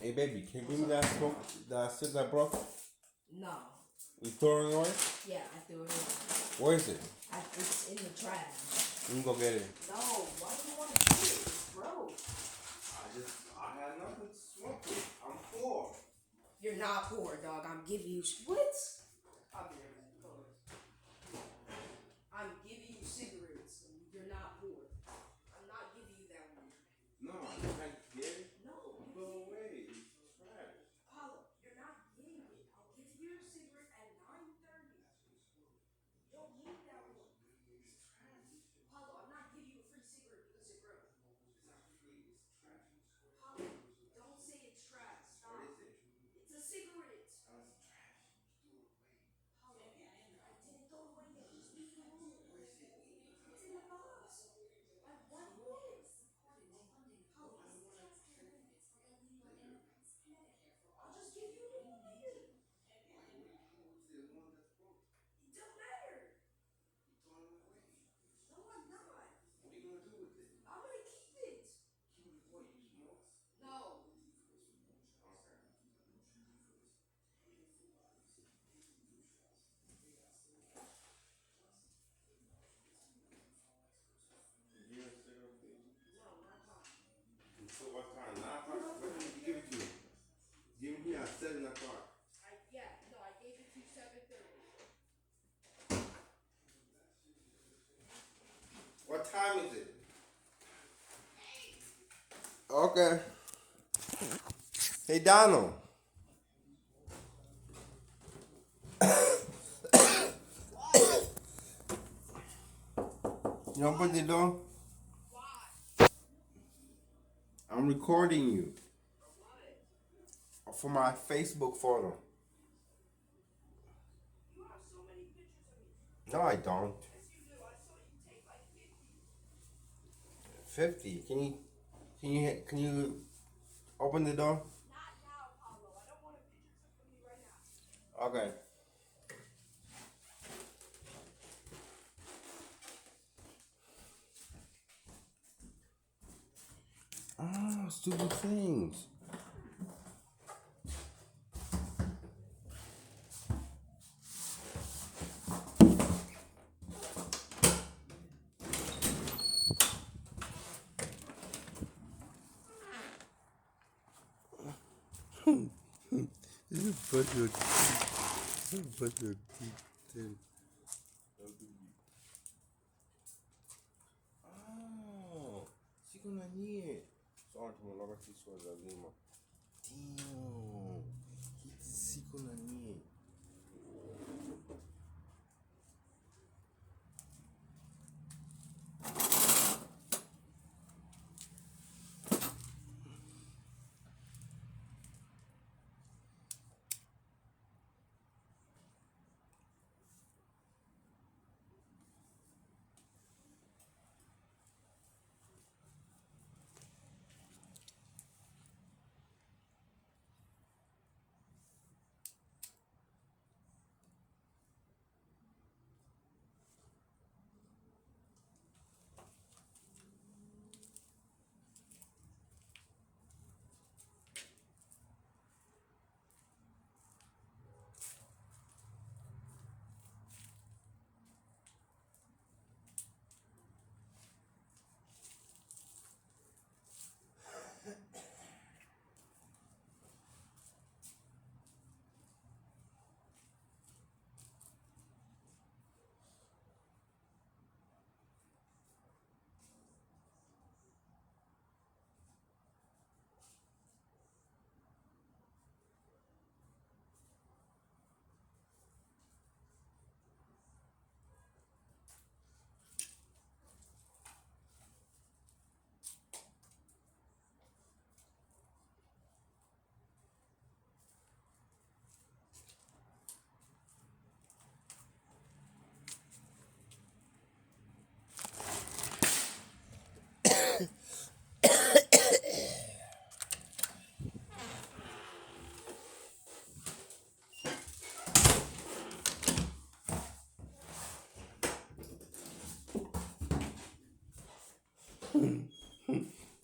Hey baby, can you give me that smoke, that shit that broke? No. You throwing it away? Yeah, I threw it away. Where is it? It's in the trash. Let me go get it. No, why do you want to do it? It's gross. I had nothing to smoke with. I'm poor. You're not poor, dog. I'm giving you what? I'll be right back. Hold on. I'm giving you cigarettes. You're not poor. I'm not giving you that one. No, I can't get it. No, you Go can't. away. It's trash. Paulo, you're not getting it. I'll give you your cigarette at 9:30. You don't need that one. Paulo, I'm not giving you a free cigarette because you're broke. Paulo, don't say it's trash. Stop. What is it? It's a cigarette. That's trash. Paulo, I didn't throw it away yet. Just leave the room. It's in the box. Like, what is? Paulo, I'll just give you a new one later. The one that's broke. It don't matter. You throwing it away. No, I'm not. What are you gonna do with it? I'm gonna keep it. Keep it what? You smoke? No. Okay. Give me a cigarette, please. No, not mine. So what time? 9 o'clock? When did you give it to me? Give it here at 7 o'clock. I gave it to you 7:30. What time is it? Okay. Hey Donald. You open the door? Why? I'm recording you For what? for my Facebook photo. You have so many pictures of me. No, I don't. Yes, you do. I saw you take like 50. 50. Can you open the door? Not now, Paulo. I don't want a picture took of me right now. Okay. Ah, stupid things. Put your teeth in. Oh, siku na nie. Sorry, tumologa kiswa za lima. Damn, hiti siku na nie.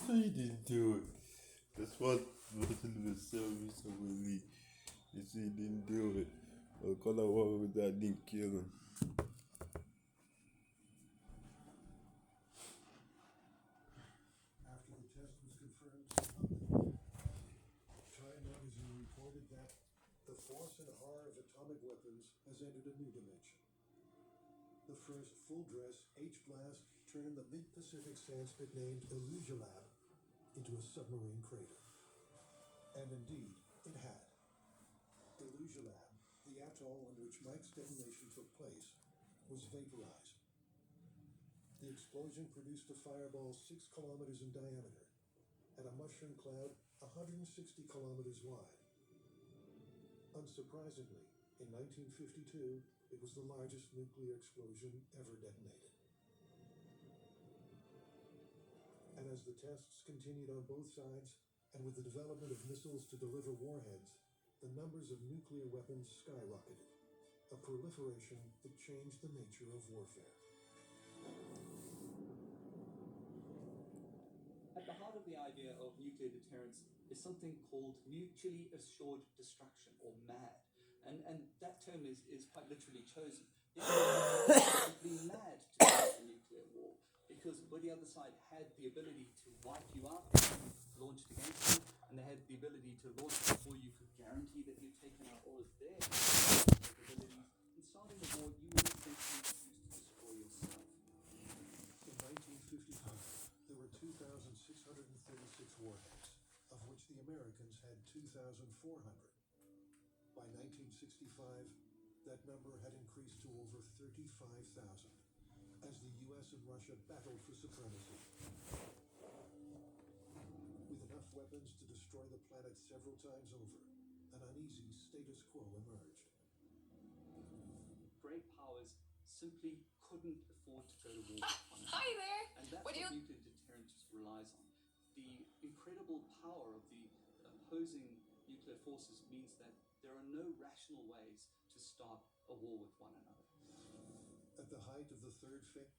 No, you didn't do it. le service really. You see, he didn't do it. Because I work with that didn't kill him. After the test was confirmed to the public, Time magazine reported that the force and horror of atomic weapons has entered a new dimension. The first full-dress H-blast turned the mid-Pacific sandspit named Lab into a submarine crater. And indeed, it had. Lab, the atoll on which Mike's detonation took place, was vaporized. The explosion produced a fireball 6 kilometers in diameter and a mushroom cloud 160 kilometers wide. Unsurprisingly, in 1952, it was the largest nuclear explosion ever detonated. And as the tests continued on both sides, and with the development of missiles to deliver warheads, the numbers of nuclear weapons skyrocketed, a proliferation that changed the nature of warfare. At the heart of the idea of nuclear deterrence is something called mutually assured destruction, or MAD. And that term is quite literally chosen. It's be mad to fight a nuclear war, because where the other side had the ability to wipe you out, launched against you, and they had the ability to launch before you could guarantee that you'd taken out all of their capabilities. In starting the war, you would essentially choose to destroy yourself. In 1955, there were 2,636 warheads, of which the Americans had 2,400. By 1965, that number had increased to over 35,000, as the US and Russia battled for supremacy. With enough weapons to destroy the planet several times over, an uneasy status quo emerged. Great powers simply couldn't afford to go to war with one another. Hi there! And that's what nuclear deterrence relies on. The incredible power of the opposing nuclear forces means that there are no rational ways to start a war with one another. At the height of the third phase,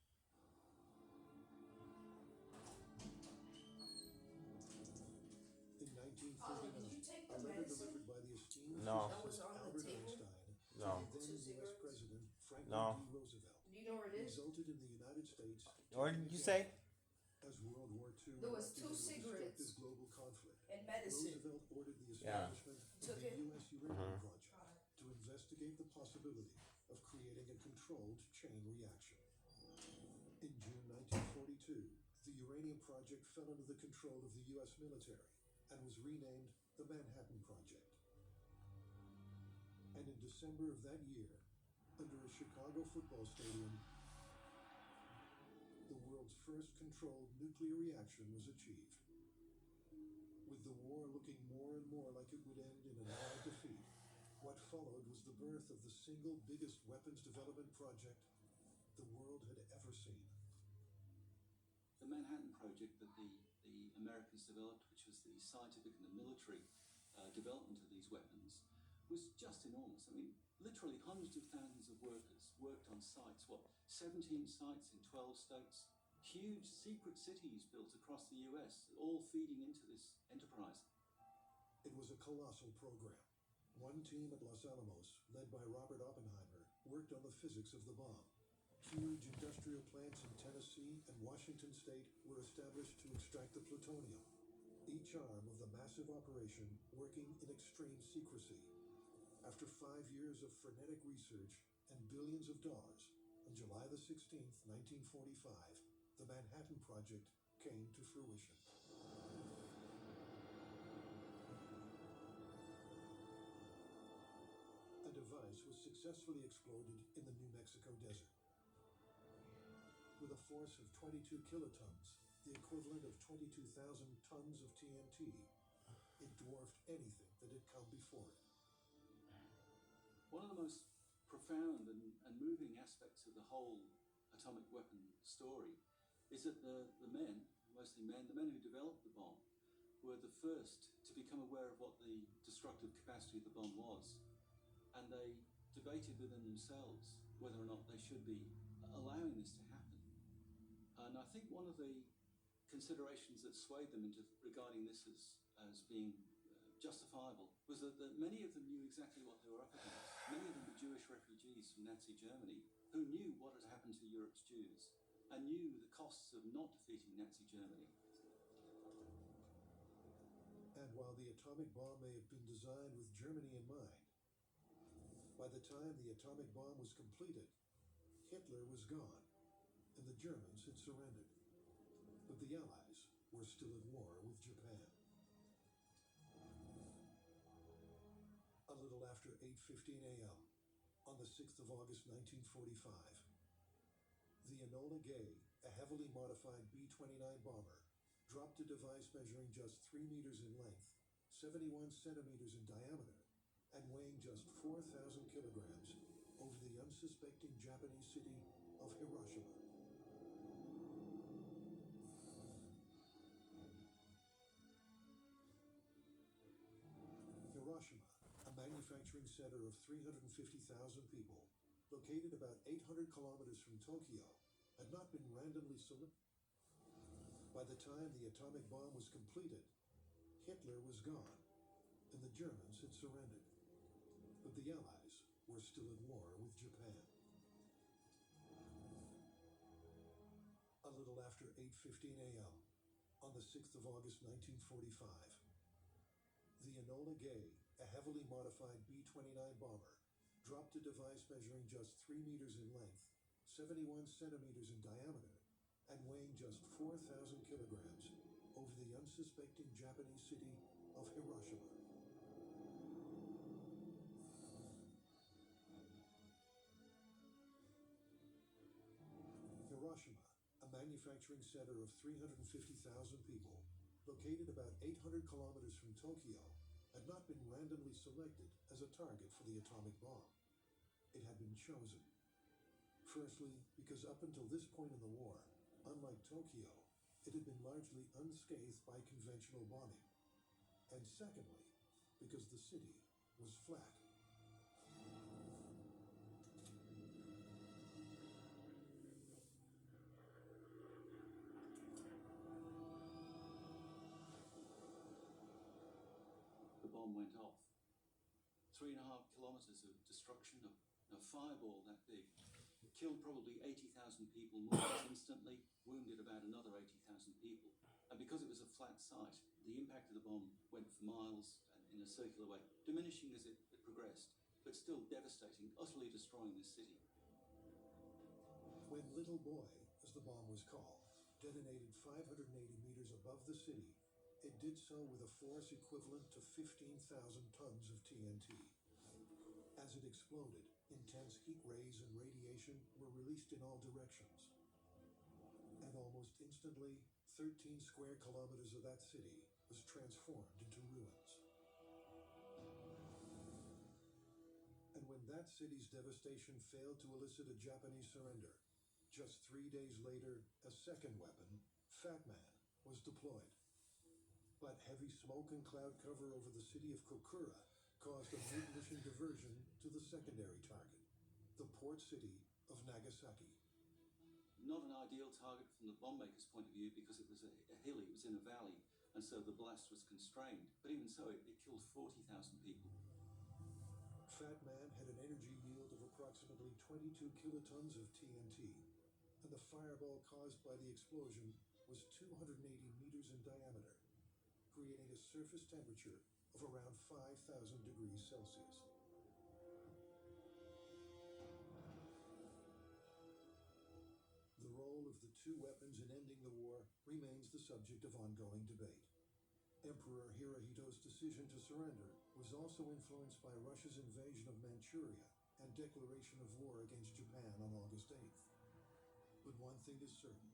in 1939, a letter delivered by the esteemed No. physicist Albert Einstein No. to the then U.S. President Franklin No. D. Roosevelt Do you know where it is? resulted in the United States. What did you say? As World War II There was erupted 2 into a cigarettes destructive global conflict, and medicine. Roosevelt ordered the Yeah. establishment Took of the it? U.S. uranium project to investigate the possibility of creating a controlled chain reaction. In June 1942, the uranium project fell under the control of the U.S. military and was renamed the Manhattan Project. And in December of that year, under a Chicago football stadium, the world's first controlled nuclear reaction was achieved. With the war looking more and more like it would end in an Allied defeat, what followed was the birth of the single biggest weapons development project the world had ever seen. The Manhattan Project that the Americans developed, which was the scientific and the military development of these weapons, was just enormous. I mean, literally hundreds of thousands of workers worked on sites, 17 sites in 12 states, huge secret cities built across the US, all feeding into this enterprise. It was a colossal program. One team at Los Alamos, led by Robert Oppenheimer, worked on the physics of the bomb. Huge industrial plants in Tennessee and Washington state were established to extract the plutonium, each arm of the massive operation working in extreme secrecy. After 5 years of frenetic research and billions of dollars, on July the 16th, 1945, the Manhattan Project came to fruition. A device was successfully exploded in the New Mexico desert. With a force of 22 kilotons, the equivalent of 22,000 tons of TNT, it dwarfed anything that had come before it. One of the most profound and moving aspects of the whole atomic weapon story is that the men, mostly men, the men who developed the bomb, were the first to become aware of what the destructive capacity of the bomb was. And they debated within themselves whether or not they should be allowing this to happen. And I think one of the considerations that swayed them into regarding this as being justifiable was that many of them knew exactly what they were up against. Many of them were Jewish refugees from Nazi Germany who knew what had happened to Europe's Jews and knew the costs of not defeating Nazi Germany. And while the atomic bomb may have been designed with Germany in mind, by the time the atomic bomb was completed, Hitler was gone, and the Germans had surrendered. But the Allies were still at war with Japan. A little after 8:15 a.m. on the 6th of August 1945, the Enola Gay, a heavily modified B-29 bomber, dropped a device measuring just 3 meters in length, 71 centimeters in diameter, and weighing just 4,000 kilograms over the unsuspecting Japanese city of Hiroshima. Hiroshima, a manufacturing center of 350,000 people, located about 800 kilometers from Tokyo, had not been randomly selected. By the time the atomic bomb was completed, Hitler was gone, and the Germans had surrendered. But the Allies were still at war with Japan. A little after 8:15 a.m. on the 6th of August 1945, the Enola Gay, a heavily modified B-29 bomber, dropped a device measuring just 3 meters in length, 71 centimeters in diameter, and weighing just 4,000 kilograms over the unsuspecting Japanese city of Hiroshima. Hiroshima, a manufacturing center of 350,000 people, located about 800 kilometers from Tokyo, had not been randomly selected as a target for the atomic bomb. It had been chosen. Firstly, because up until this point in the war, unlike Tokyo, it had been largely unscathed by conventional bombing. And secondly, because the city was flat. The bomb went off. 3.5 kilometers of destruction, a fireball that big. It killed probably 80,000 people more or less instantly, wounded about another 80,000 people. And because it was a flat site, the impact of the bomb went for miles in a circular way, diminishing as it progressed, but still devastating, utterly destroying this city. When Little Boy, as the bomb was called, detonated 580 meters above the city, it did so with a force equivalent to 15,000 tons of TNT. As it exploded, intense heat rays and radiation were released in all directions. And almost instantly, 13 square kilometers of that city was transformed into ruins. And when that city's devastation failed to elicit a Japanese surrender, just 3 days later, a second weapon, Fat Man, was deployed. But heavy smoke and cloud cover over the city of Kokura caused a mid-mission diversion to the secondary target, the port city of Nagasaki. Not an ideal target from the bomb maker's point of view because it was a hill, it was in a valley, and so the blast was constrained. But even so, it killed 40,000 people. Fat Man had an energy yield of approximately 22 kilotons of TNT, and the fireball caused by the explosion was 280 meters in diameter, creating a surface temperature of around 5,000 degrees Celsius. The role of the two weapons in ending the war remains the subject of ongoing debate. Emperor Hirohito's decision to surrender was also influenced by Russia's invasion of Manchuria and declaration of war against Japan on August 8th. But one thing is certain,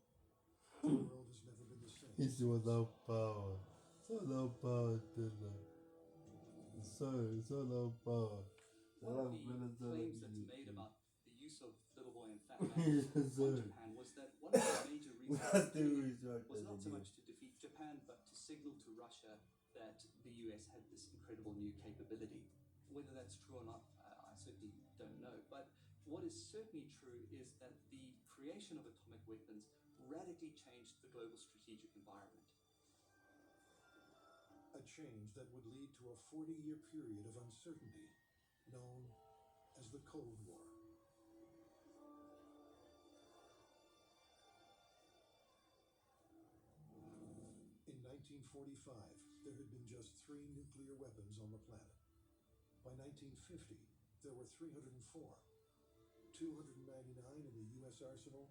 the world has never been the same. He's without power. So no power to them. So no power. One of the claims that's made about the use of Little Boy and Fat Man Yes, on sir. Japan was that one of the major reasons for doing it was not so much to defeat Japan, but to signal to Russia that the US had this incredible new capability. Whether that's true or not, I certainly don't know. But what is certainly true is that the creation of atomic weapons radically changed the global strategic environment. a change that would lead to a 40-year period of uncertainty known as the Cold War. In 1945, there had been just 3 nuclear weapons on the planet. By 1950, there were 304, 299 in the U.S. arsenal,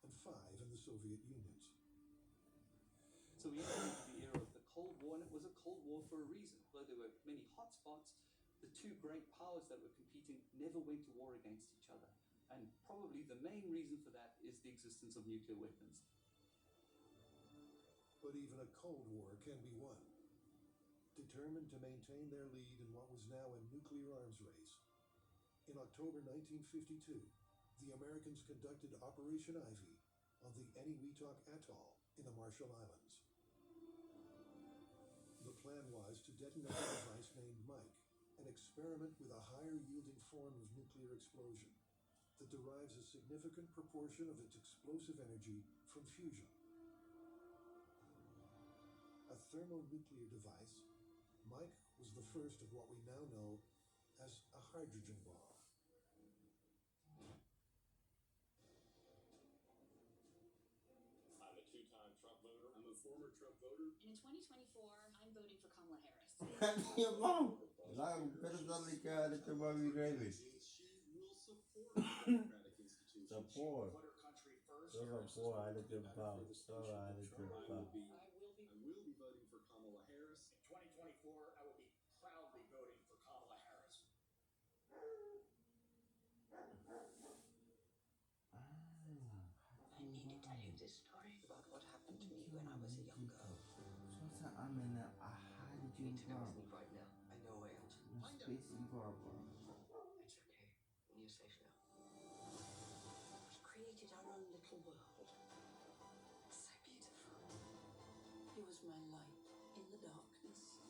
and 5 in the Soviet Union's. So we entered into the era of the Cold War, and it was a Cold War for a reason. Though there were many hotspots, the two great powers that were competing never went to war against each other. And probably the main reason for that is the existence of nuclear weapons. But even a Cold War can be won. Determined to maintain their lead in what was now a nuclear arms race, in October 1952, the Americans conducted Operation Ivy on the Eniwetok Atoll in the Marshall Islands. The plan was to detonate a device named Mike, an experiment with a higher-yielding form of nuclear explosion that derives a significant proportion of its explosive energy from fusion. A thermonuclear device, Mike was the first of what we now know as a hydrogen bomb. I'm a two-time Trump voter. I'm a former Trump voter. And in 2024, I'm voting for Kamala Harris. Irmão, lá o cara tá ligado que vai virar ele. She will support democratic institutions. Support. She will put her country first. Só support, I let them For power. the Só solution I to let Trump. them power. I will be voting for Kamala Harris. In 2024, I will be proudly voting for Kamala Harris. I need to tell you this story about what happened to me when I was a young girl. So I'm in a You need to know hydrogen with me right now. I know I am. bomb. Space bomb. It's okay. When you're safe now. We created our own little world. So beautiful. He was my light in the darkness.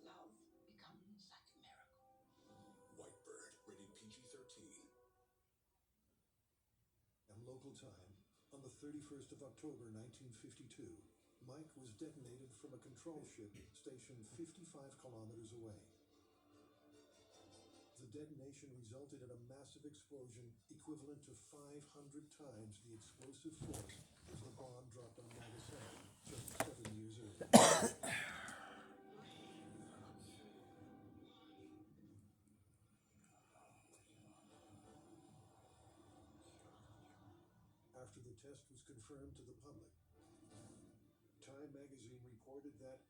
Love becomes like a miracle. Whitebird, rated PG-13. At local time, on the 31st of October 1952, Mike was detonated from a control ship stationed 55 kilometers away. The detonation resulted in a massive explosion equivalent to 500 times the explosive force of the bomb dropped on Nagasaki just 7 years earlier. After the test was confirmed to the public, Time magazine reported that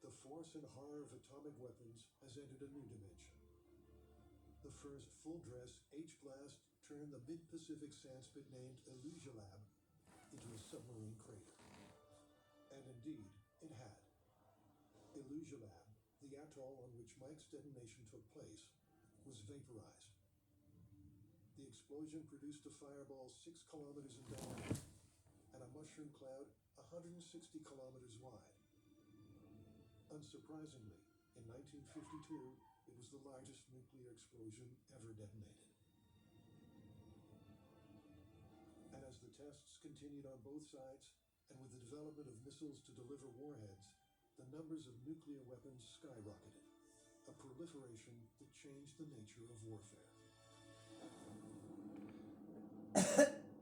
the force and horror of atomic weapons has entered a new dimension. The first full-dress H-blast turned the mid-Pacific sandspit named Illusiolab into a submarine crater. And indeed, it had. Illusiolab, the atoll on which Mike's detonation took place, was vaporized. The explosion produced a fireball 6 kilometers in diameter and a mushroom cloud 160 kilometers wide. Unsurprisingly, in 1952, it was the largest nuclear explosion ever detonated. And as the tests continued on both sides, and with the development of missiles to deliver warheads, the numbers of nuclear weapons skyrocketed, a proliferation that changed the nature of warfare.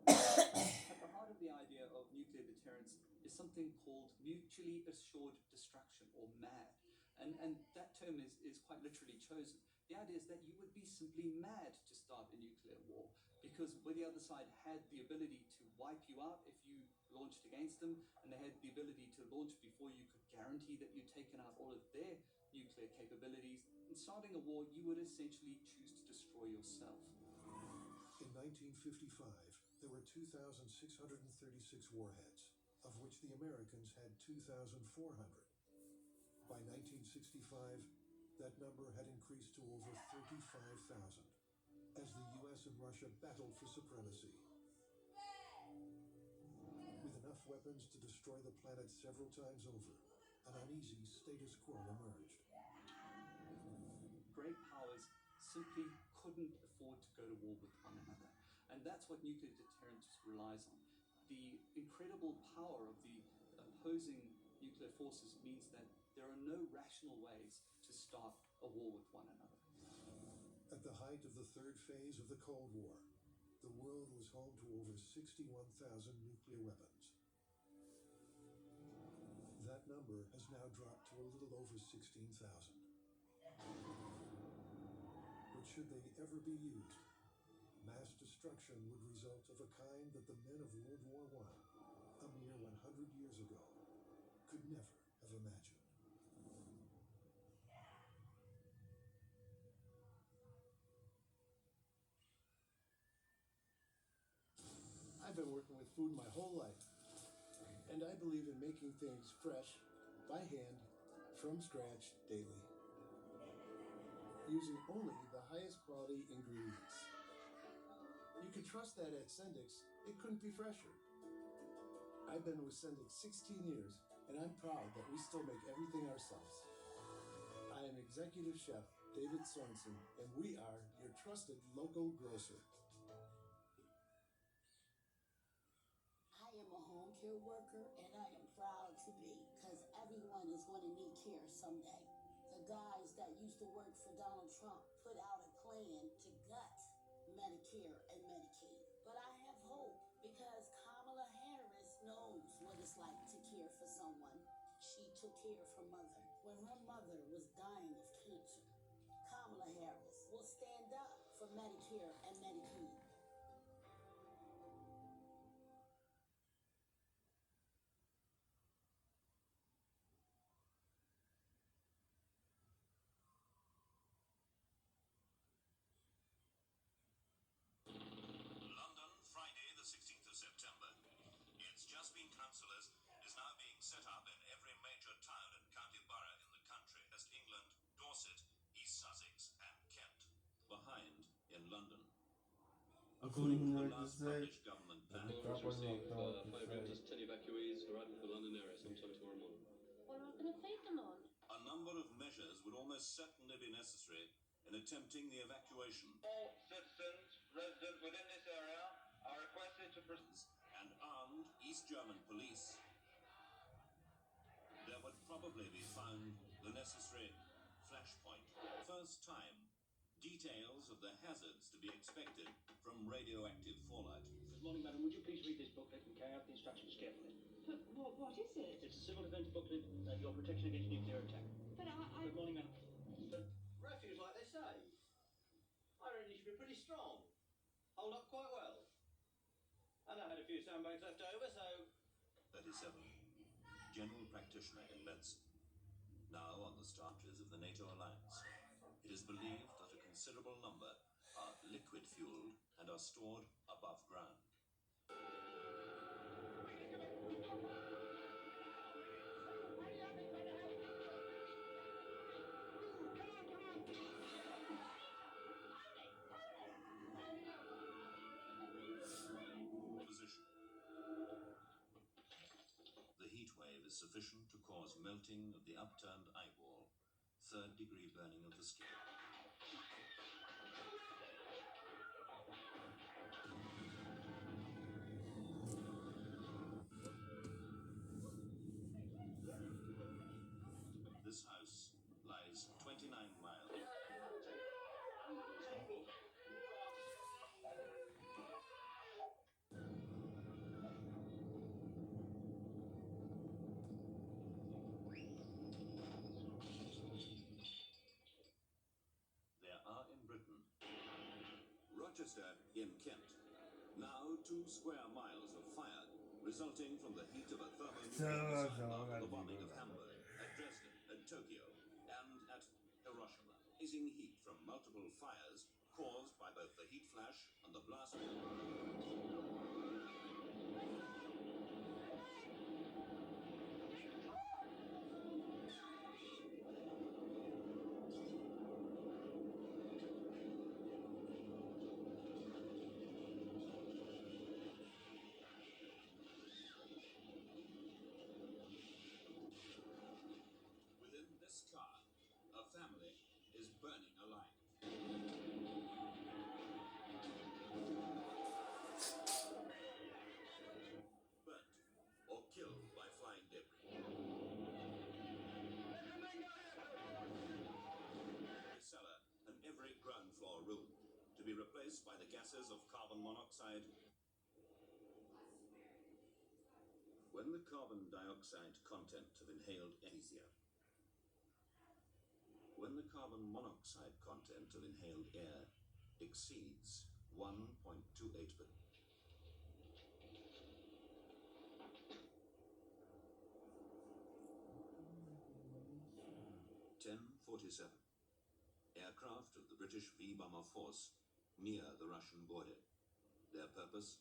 At the heart of the idea of nuclear deterrence is something called mutually assured destruction, or MAD. And that term is quite literally chosen. The idea is that you would be simply mad to start a nuclear war, because where the other side had the ability to wipe you out if you launched against them, and they had the ability to launch before you could guarantee that you'd taken out all of their nuclear capabilities, in starting a war, you would essentially choose to destroy yourself. In 1955, there were 2,636 warheads, of which the Americans had 2,400. By 1965, that number had increased to over 35,000, as the US and Russia battled for supremacy. With enough weapons to destroy the planet several times over, an uneasy status quo emerged. Great powers simply couldn't afford to go to war with one another. And that's what nuclear deterrence relies on. The incredible power of the opposing nuclear forces means that there are no rational ways to start a war with one another. At the height of the third phase of the Cold War, the world was home to over 61,000 nuclear weapons. That number has now dropped to a little over 16,000. But should they ever be used, mass destruction would result of a kind that the men of World War I, a mere 100 years ago, could never have imagined. I've been working with food my whole life, and I believe in making things fresh, by hand, from scratch, daily, using only the highest quality ingredients. You can trust that at Sendix, it couldn't be fresher. I've been with Sendix 16 years, and I'm proud that we still make everything ourselves. I am Executive Chef David Sorensen, and we are your trusted local grocer. I am a home care worker, and I am proud to be, because everyone is going to need care someday. The guys that used to work for Donald Trump put out a plan to gut Medicare and Medicaid. But I have hope, because Kamala Harris knows what it's like to care for someone. She took care of her mother when her mother was dying of cancer. Kamala Harris will stand up for Medicare and Medicaid. London, Friday, the 16th of September. It's just been council is now being set up in every major town and county borough in the country. West England, Dorset, East Sussex, and Kent. Behind in London. According to the last published government plan, Receive 510 evacuees arriving for London area sometime tomorrow morning. What are we going to feed them on? a number of measures would almost certainly be necessary in attempting the evacuation. All citizens resident within this area are requested to proceed. And armed East German police, there would probably be found the necessary flashpoint. First time, details of the hazards to be expected from radioactive fallout. Good morning, madam. Would you please read this booklet and carry out the instructions carefully? But what is it? It's a civil defense booklet and your protection against nuclear attack. But Good morning, madam. Refuse, like they say. I reckon you should be pretty strong. Hold up quite well. And I had a few sandbags left over, so... 37. General practitioner in medicine. Now on the starters of the NATO alliance. It is believed that a considerable number are liquid-fueled and are stored above ground. Position. The heat wave is sufficient to cause melting of the upturned eyeball, third-degree burning of the skin. This house lies 29 miles. There are in Britain Rochester in Kent, now 2 square miles of fire resulting from the heat of a thermonuclear missile after the bombing of Hamburg, at Dresden, at Tokyo, and at Hiroshima. Blazing heat from multiple fires caused by both the heat flash and the blast. Within this car, a family is burning alive. this by the gases of carbon monoxide. When the carbon dioxide content of inhaled anesthesia. When the carbon monoxide content of inhaled air exceeds 1.28 per 10:47. Aircraft of the British V-bomber force near the Russian border. Their purpose?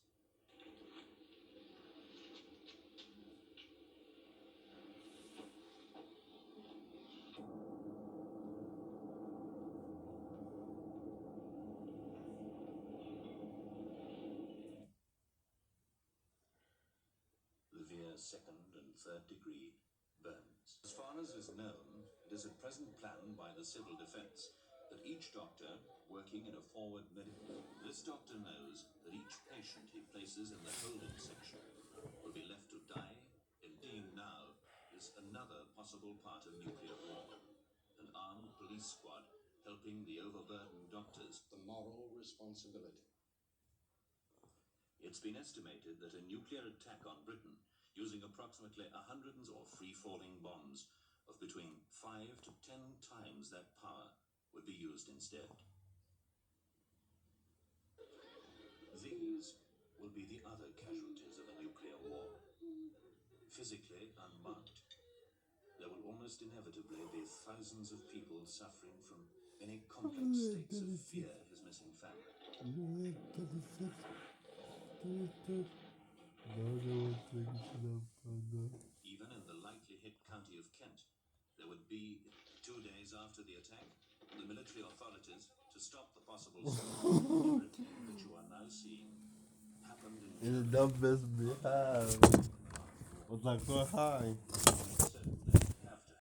Severe second and third degree burns. As far as is known, it is at present planned by the civil defense that each doctor working in a forward medical, this doctor knows that each patient he places in the holding section will be left to die in being now is another possible part of nuclear war. An armed police squad helping the overburdened doctors. The moral responsibility. It's been estimated that a nuclear attack on Britain using approximately 100 or free-falling bombs of between 5 to 10 times that power would be used instead. These will be the other casualties of a nuclear war. Physically unmarked, there will almost inevitably be thousands of people suffering from any complex states of fear his missing family. Even in the lightly hit county of Kent, there would be, 2 days after the attack, the military authorities to stop the possible that you are now seeing happened in The dumbest behind. What's that so high?